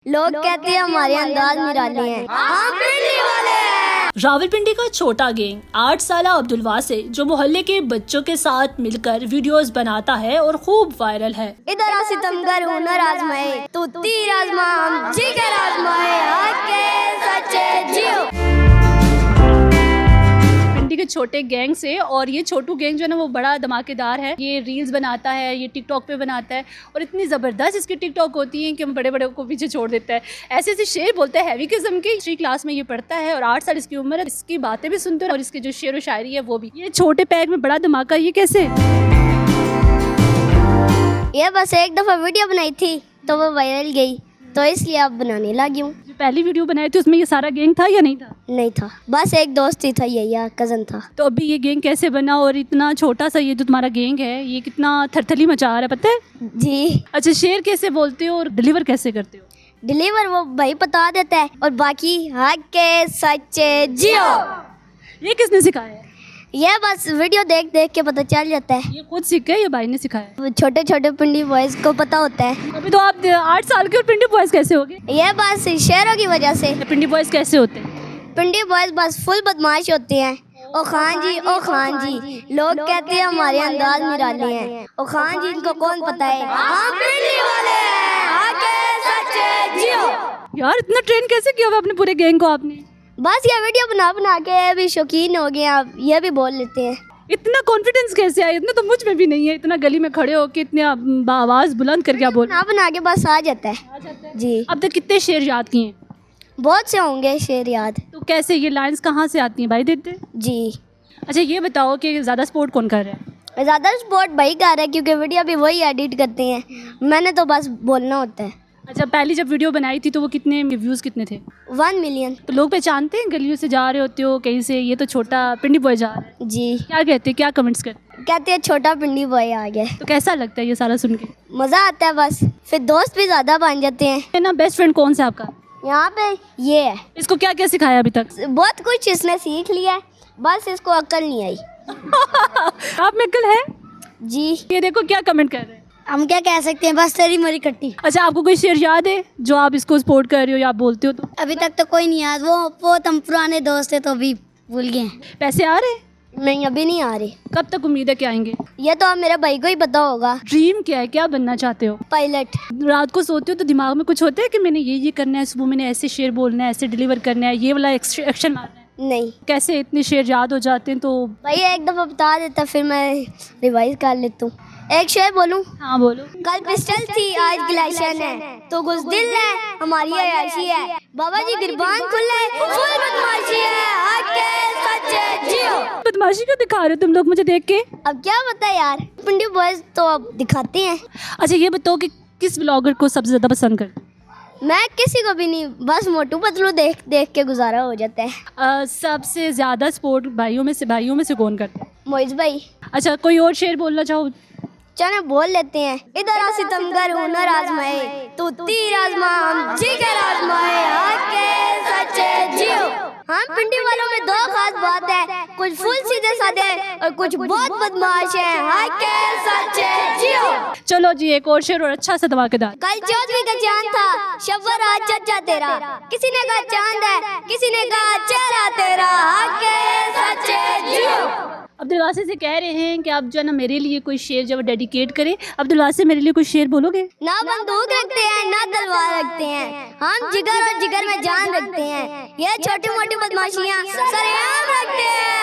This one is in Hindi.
लोग कहते हैं हमारे अंदाज निराले हैं, हम पिंडी वाले हैं। रावलपिंडी का छोटा गैंग 8 साला अब्दुल वासे जो मोहल्ले के बच्चों के साथ मिलकर वीडियोस बनाता है और खूब वायरल है। इधर आ सितमगर हुनर आजमाए, तू तीर आजमा हम जिगर आजमाए, आके सच्चे जियो। पिंडी के छोटे गैंग से, और ये छोटू गैंग जो है ना वो बड़ा धमाकेदार है। ये रील्स बनाता है, ये टिकटॉक पे बनाता है और इतनी ज़बरदस्त इसकी टिकटॉक होती है कि हम बड़े बड़े को पीछे छोड़ देता है। ऐसे ऐसे शेर बोलता है हैवी किस्म की। 3 क्लास में ये पढ़ता है और 8 साल इसकी उम्र है। इसकी बातें भी सुनते हैं और इसकी जो शेर व शायरी है वो भी। ये छोटे पैक में बड़ा धमाका, ये कैसे? ये बस एक दफा वीडियो बनाई थी तो वो वायरल गई, तो इसलिए अब बनाने लगी हूँ। जो पहली वीडियो बनाई थी उसमें ये सारा गैंग था या नहीं था? नहीं था, बस एक दोस्त ही था, ये कजन था। तो अभी ये गैंग कैसे बना? और इतना छोटा सा ये जो तुम्हारा गैंग है ये कितना थरथली मचा रहा है, पता है? जी। अच्छा, शेर कैसे बोलते हो और डिलीवर कैसे करते हो? डिलीवर वो भाई बता देता है और बाकी हक के सच्चे जियो। ये किसने सिखाया है? ये बस वीडियो देख देख के पता चल जाता है। ये खुद सीखा है या भाई ने सिखाया है? छोटे छोटे पिंडी बॉयज को पता होता है। अभी तो आप 8 साल के और पिंडी बॉयज कैसे हो गए? ये बस शेरों की वजह से। पिंडी बॉयज कैसे होते हैं? पिंडी बॉयज बस फुल बदमाश होते हैं। ओ खान जी, ओ खान जी, लोग कहते हैं हमारे अंदाज निराले हैं। ओ खान जी, इनको कौन पता है, हम पिंडी वाले हैं, आके सच्चे जियो। यार इतना ट्रेन कैसे किया हुआ अपने पूरे गैंग को आपने? बस ये वीडियो बना बना के अभी शौकीन हो गए, आप ये भी बोल लेते हैं। इतना कॉन्फिडेंस कैसे आया? इतना तो मुझ में भी नहीं है। इतना गली में खड़े होके इतने आवाज बुलंद करके आप बोल बना बना के बस आ जाता है। जी। अब तक कितने शेर याद किए हैं? बहुत से होंगे शेर याद। तो कैसे ये लाइंस कहाँ से आती हैं? भाई देते हैं? जी। अच्छा ये बताओ कि ज़्यादा सपोर्ट कौन कर रहा है? ज़्यादा सपोर्ट भाई कर रहा है क्योंकि वीडियो भी वही एडिट करते हैं, मैंने तो बस बोलना होता है। अच्छा, पहली जब वीडियो बनाई थी तो वो कितने व्यूज़ कितने थे? 1 मिलियन। तो लोग पहचानते हैं? गलियों से जा रहे होते हो कहीं से, ये तो छोटा पिंडी बॉय जा रहा है, जी। क्या कहते हैं, क्या कमेंट्स करते हैं? कहते हैं छोटा पिंडी बॉय आ गया। तो कैसा लगता है ये सारा सुन के? मज़ा आता है, बस फिर दोस्त भी ज़्यादा बन जाते हैं। है ना, बेस्ट फ्रेंड कौन सा आपका? यहाँ पे ये है। इसको क्या क्या सिखाया अभी तक? बहुत कुछ इसने सीख लिया है, बस इसको अक्ल नहीं आई। आप में अक्ल है? जी। ये देखो क्या कमेंट कर रहे हैं। हम क्या कह सकते हैं, बस तेरी मरी कट्टी। अच्छा, आपको कोई शेर याद है जो आप इसको सपोर्ट कर रहे हो या आप बोलते हो? तो अभी तक तो कोई नहीं याद, वो तुम पुराने दोस्त थे तो अभी भूल गए हैं। पैसे आ रहे? नहीं, अभी नहीं आ रहे। कब तक उम्मीद है कि आएंगे? ये तो अब मेरे भाई को ही पता होगा। ड्रीम क्या है, क्या बनना चाहते हो? पायलट। रात को सोते हो तो दिमाग में कुछ होता है कि मैंने ये करना है, सुबह मैंने ऐसे शेर बोलना है, ऐसे डिलीवर करना है, ये वाला एक्शन मारना है? नहीं। कैसे इतने शेर याद हो जाते हैं? तो भाई एक दफ़ा बता देता फिर मैं रिवाइज कर लेता हूँ। एक शेर बोलूं? हाँ बोलो। कल पिस्टल थी आज ग्लाइशन है, तो कुछ दिल है हमारी अयाशी है, बाबा जी गिरबान खुले फुल बदमाशी है, आके सच्चे जियो। बदमाशी क्यों दिखा रहे हो तुम लोग मुझे देख के? अब क्या बता यार, पिंडी बॉयज तो अब दिखाते हैं। अच्छा ये बताओ कि किस ब्लॉगर को सबसे ज़्यादा पसंद करते हो? मैं किसी को भी नहीं, बस मोटू पतलू देख देख के गुजारा हो जाता है। सबसे ज़्यादा सपोर्ट भाइयों में से कौन करता है? मोइज भाई। अच्छा, कोई और शेर बोलना चाहो? चलो बोल लेते हैं। इधर आ सितमगर हुनर आजमाए, तू तीर आजमा हम जिगर आजमाए, आके सच्चे जियो। हम पिंडी वालों में 2 खास बात है, कुछ फुल सीधे साधे और कुछ बहुत बदमाश है, आके सच्चे जियो। चलो जी, एक और शेर और अच्छा सा धमाकेदार। कल 14वीं का चांद था, शब्बर आज चचा तेरा, किसी ने कहा चांद है, किसी ने कहा चेहरा तेरा, आके सच्चे जियो। अब्दुल वासे से कह रहे हैं कि आप जो है ना मेरे लिए कोई शेर जब डेडिकेट करें। अब्दुल वासे मेरे लिए कोई शेर बोलोगे? ना बंदूक रखते हैं ना तलवार रखते हैं, हम जिगर और जिगर में जान रखते हैं, ये छोटी मोटी बदमाशियां सरेआम रखते हैं।